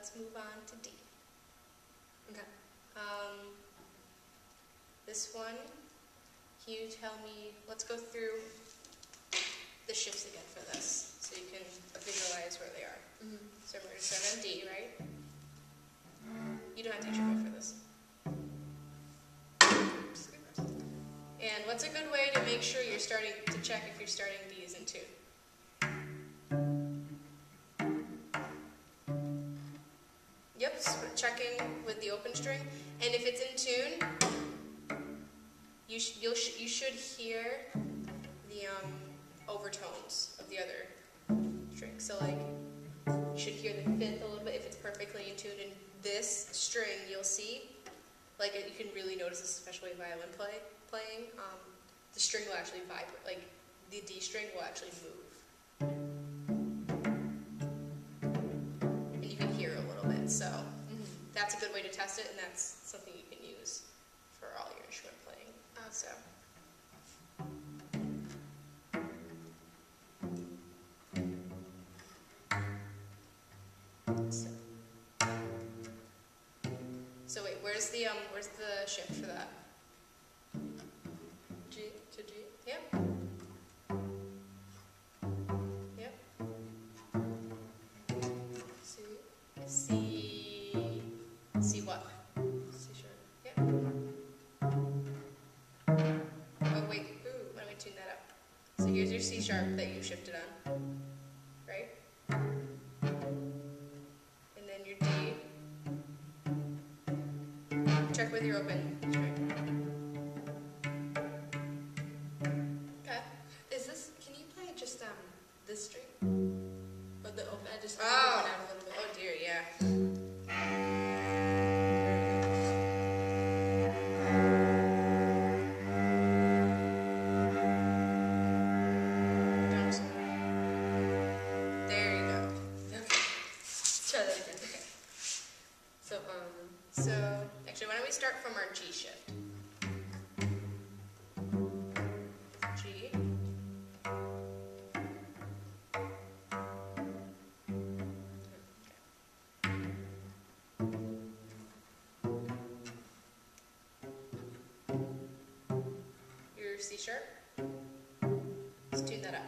let's move on to D. Okay. This one, can you tell me, let's go through the shifts again for this, so you can visualize where they are. Mm-hmm. So we're going to start on D, right? You don't have to take your foot for this. And what's a good way to make sure you're starting to check if you're starting D's in tune? Yep, so checking with the open string. And if it's in tune, you should hear the overtones of the other string. So like, you should hear the fifth a little bit if it's perfectly in tune. And this string, you'll see, like you can really notice this, especially violin playing. The string will actually vibrate, like the D string will actually move. And you can hear a little bit, so that's a good way to test it, and that's something you can use for all your instrument playing. So. So wait, where's the shift for that? G to G? Yep. Yep. C. C what? C sharp. Yep. Oh wait, why don't we tune that up? So here's your C sharp that you shifted on, right? And then your D. Check with your open string. Okay. Is this, can you play just this string? Or the open, I just Oh. put it out a little bit. Oh dear, yeah. There you go. Okay. Let's try that again. Okay. So, actually, why don't we start from our G shift? G. Your C sharp. Let's tune that up.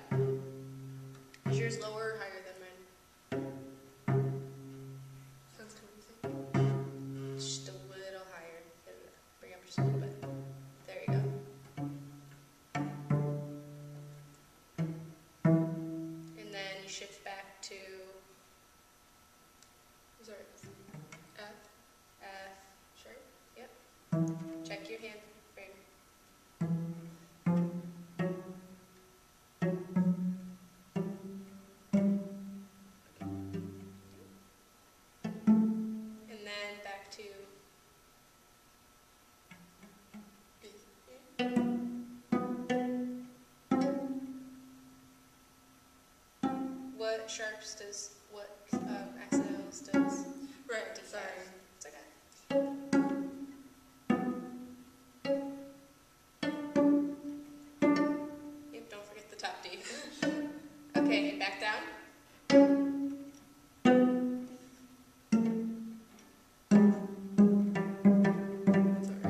Is yours lower or higher than mine? sounds confusing. Just a little higher. Bring it up just a little bit. There you go. And then you shift back to Sorry. F. F sharp. Yep. Check your hand frame. And then back to B. what sharps does what accidentals does? Right, D, sorry. F. It's okay. Yep, don't forget the top D. Okay, and back down. Sorry.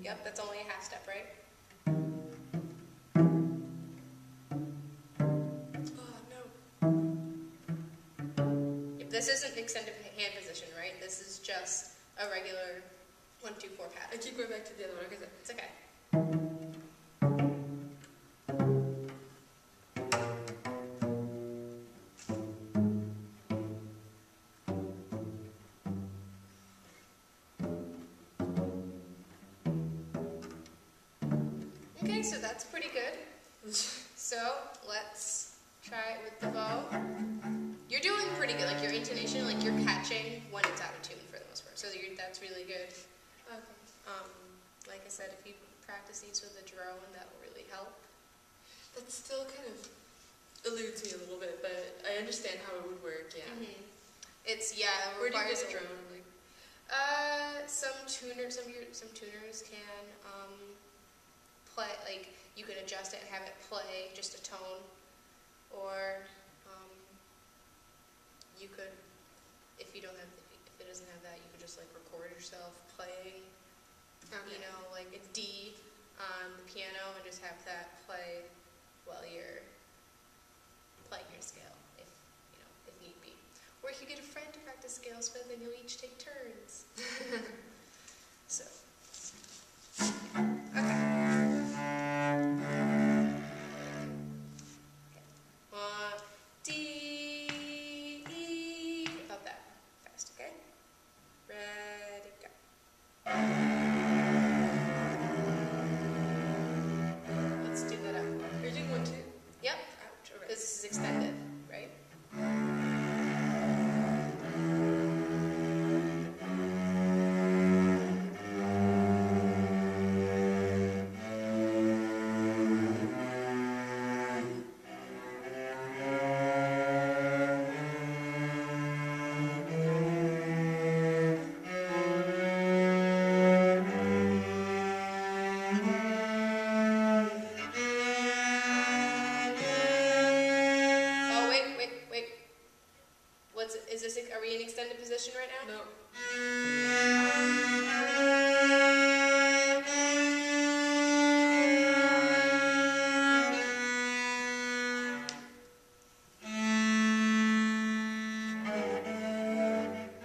Yep, that's only a half step, right? Oh, no. Yep, this isn't extended hand position, right? This is just a regular 1, 2, 4 I pattern. keep going back to the other one because It's okay. Okay, so that's pretty good. So let's try it with the bow. You're doing pretty good, like your intonation, like you're catching when it's out of tune for the most part. So that's really good. Okay. Like I said, if you practice these with a drone, that will really help. That still kind of eludes me a little bit, but I understand how it would work, yeah. It's, yeah, it Where do you requires get a drone? Like, some tuners can play, like you can adjust it and have it play just a tone, or you could, if you don't have, if it doesn't have that, you could just like record yourself playing, you know, like a D on the piano and just have that play while you're playing your scale, if, you know, if need be. Or you could get a friend to practice scales with and you'll each take turns. So, okay. D, E, about that fast, okay? Ready, go. Let's do that up. You're doing one too? Yep. Ouch, okay. Because this is extended, right? Oh, wait. Is this, are we in extended position right now? No.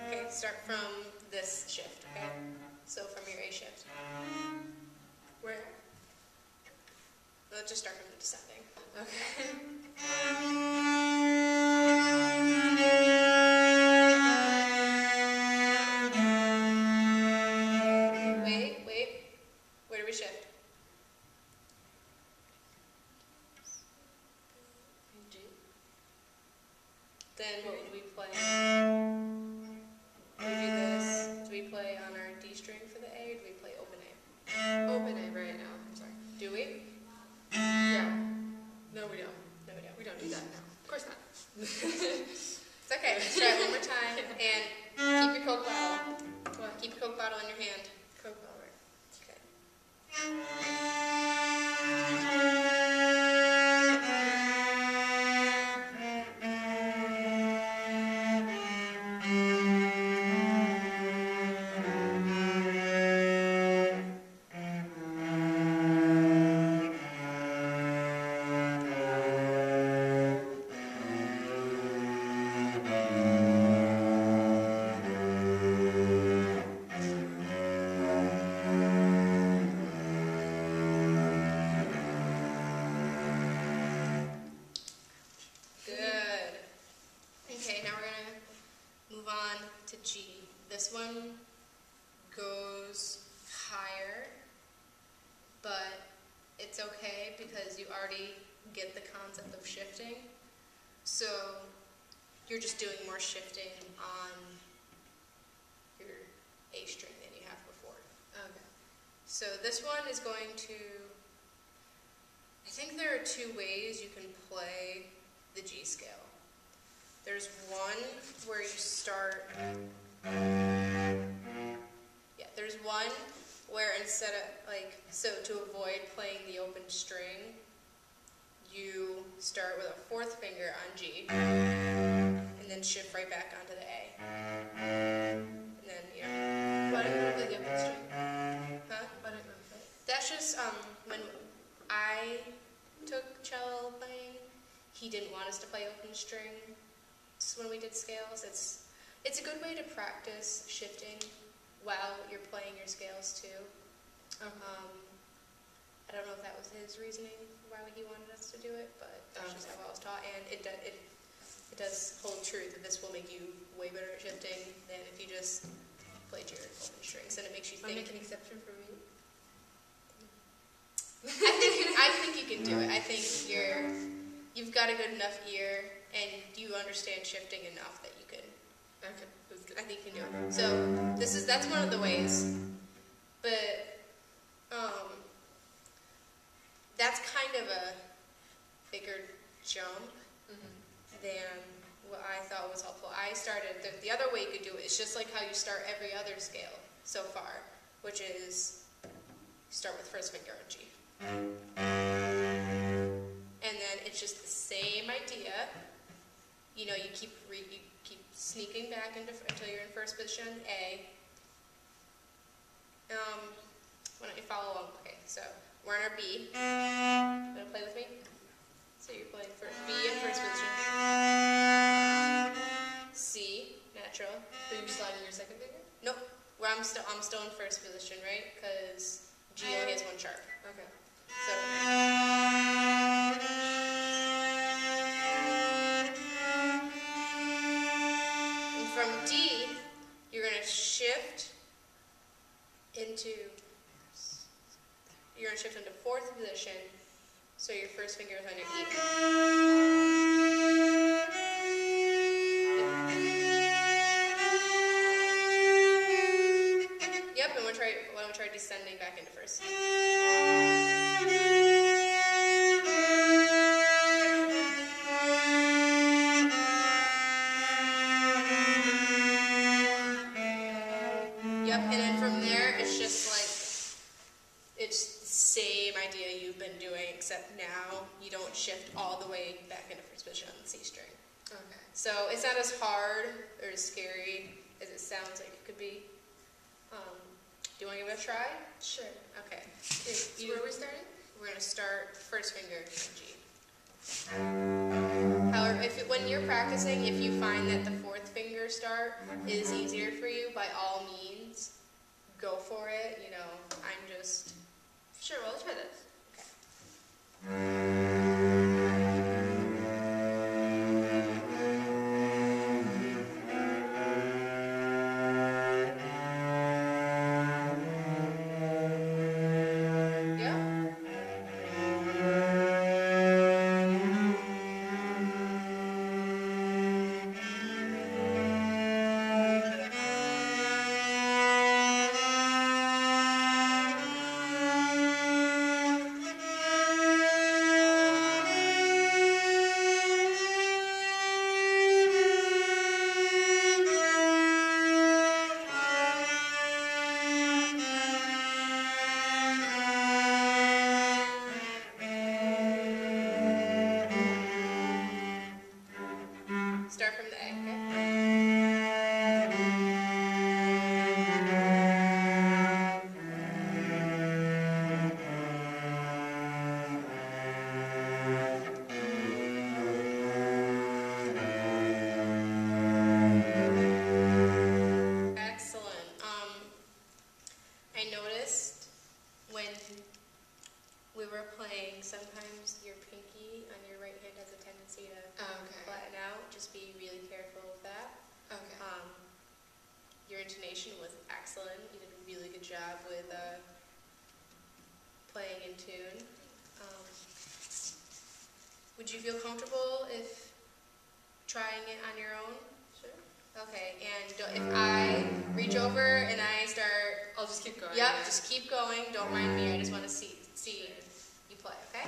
Okay, start from this shift, okay? So from your A shift. Where? Let's just start from the descending. Okay. Wait. Where do we shift? G. Then what would we play? We do this. Do we play on our D string for the A, or do we play open A? Open A right now. I'm sorry. Do we? Yeah. No, we don't. No, we don't. We don't do that now. Of course not. It's okay. Let's try it one more time. And keep your Coke bottle. What? Keep your Coke bottle in your hand. Coke bottle, right? Okay. Good. Okay, now we're going to move on to G. This one goes higher, but it's okay because you already get the concept of shifting. So you're just doing more shifting on your A string than you have before. Okay. So this one is going to, I think there are two ways you can play the G scale. There's one where you start, there's one where instead of, like, so to avoid playing the open string, you start with a fourth finger on G, and then shift right back onto the A. And then, you know. Why don't you want to play the open string? Huh? Why don't you want to play it? That's just, when I took cello playing, he didn't want us to play open string when we did scales. It's a good way to practice shifting while you're playing your scales too. I don't know if that was his reasoning why he wanted us to do it, but that's just how I was taught, and it does hold true that this will make you way better at shifting than if you just played your open strings, and it makes you I'll think. make an exception for me. I think you can do it. I think you've got a good enough ear, and you understand shifting enough that you can. Okay, that's good. I think you can do it. So that's one of the ways, but that's kind of a bigger jump than what I thought was helpful. I started the other way you could do it is just like how you start every other scale so far, which is start with first finger on G. And then it's just the same idea. you know, you keep sneaking back until you're in first position, A. Why don't you follow along? Okay, so we're on our B. You wanna play with me? So you're playing for B in first position. C, natural. Are you sliding your second finger? Nope. Where I'm still in first position, right? Because G only has one sharp. Okay. So. And from D, you're gonna shift into. You're gonna shift into fourth position. So your first finger is on your E. Yep, and why don't we try descending back into first? Yep, and then from there, it's just like, it's the same idea you've been doing, except now you don't shift all the way back into first position on the C string. Okay. So it's not as hard or as scary as it sounds like it could be. Do you want to give it a try? Sure. Okay. So where are we starting? We're going to start first finger in G. However, when you're practicing, if you find that the fourth finger start is easier for you, by all means, go for it. You know, I'm just... Sure, well, let's try this. Start from the A, okay? Excellent. I noticed when we were playing, sometimes your pinky on your right hand has a tendency to flatten out. Just be really careful with that. Okay. Your intonation was excellent. You did a really good job with playing in tune. Would you feel comfortable if trying it on your own? Sure. Okay, and if I reach over and I start... I'll just keep going. Yep, just keep going. Don't mind me. I just want to see you play, okay?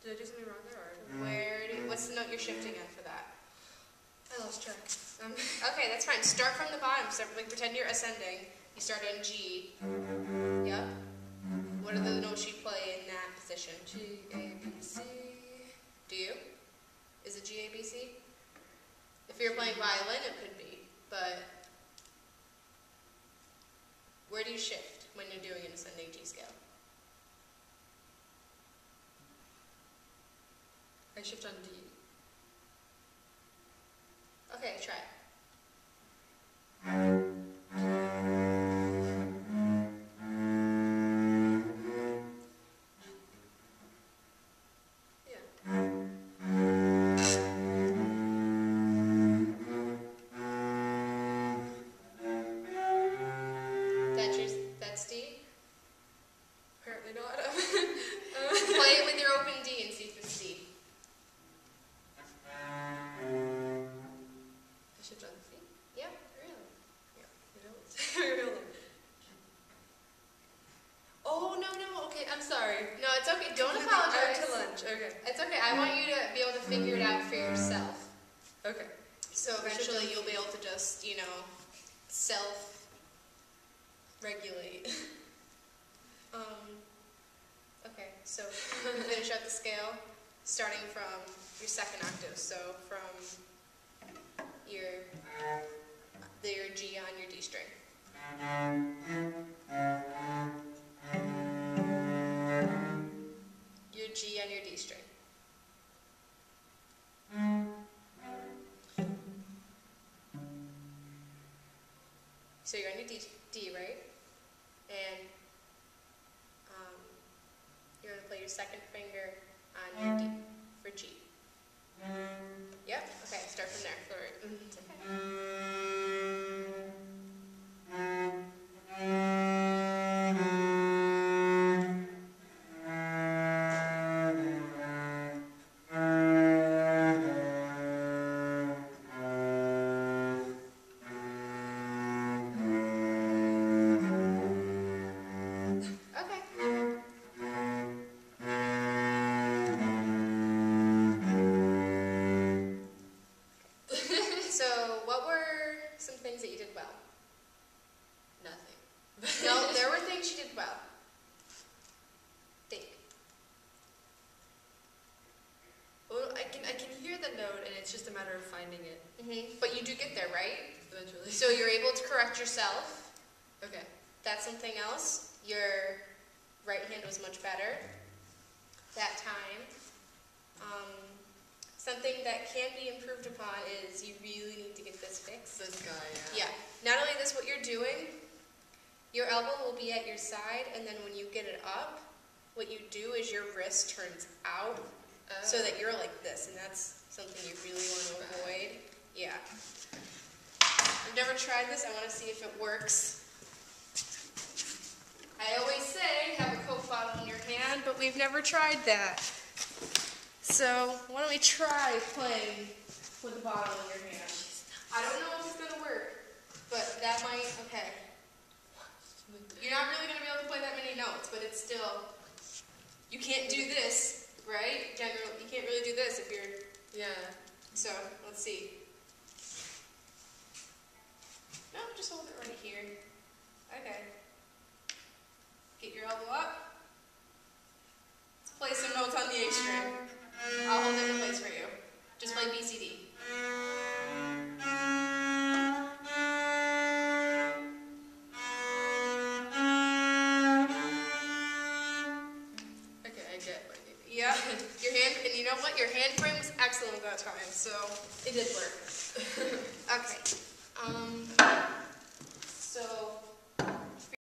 Did I do something wrong there? Or? What's the note you're shifting on for that? I lost track. Okay, that's fine. Start from the bottom. So, like, pretend you're ascending. You start on G. Yep. What are the notes you play in that position? G, A, B, C. Do you? Is it G, A, B, C? If you're playing violin, it could be. But where do you shift when you're doing an ascending G scale? shift on D. Okay, try it. That's D? Apparently not. Play it with your open D and see if it's D. I shift on C? Yep. Really? Yeah. You know, really. Oh, no, okay, I'm sorry. No, it's okay. Don't Out apologize. to lunch, okay. It's okay. I want you to be able to figure it out for yourself. Okay. So eventually you'll be able to just, you know, self-regulate. Okay, so we finish out the scale, starting from your second octave. So from your G on your D string. Your G on your D string. So you're on your D, right? And you're going to play your second finger on your D for G. Yep? Okay, start from there. It's okay. So, what were some things that you did well? Nothing. No, there were things you did well. Think. Well, I can hear the note, and it's just a matter of finding it But you do get there, right? eventually. So you're able to correct yourself. Okay. That's something else. Your right hand was much better that time. Something that can be improved upon is you really need to get this fixed. This guy, Yeah. Not only this, what you're doing, your elbow will be at your side, and then when you get it up, what you do is your wrist turns out so that you're like this, and that's something you really want to avoid. Yeah. I've never tried this. I want to see if it works. I always say have a Coke bottle in your hand, but we've never tried that. So why don't we try playing with a bottle in your hand? I don't know if it's going to work, but that might, okay. You're not really going to be able to play that many notes, but it's still, you can't do this, right? Generally, you can't really do this if you're, so let's see. No, just hold it right here. Okay. Get your elbow up. Let's play some notes on the A string. I'll hold it in place for you. Just play B, C, D. Okay, I get what you mean. Yep. Your hand, and you know what? Your hand frame was excellent that time, so It did work. okay.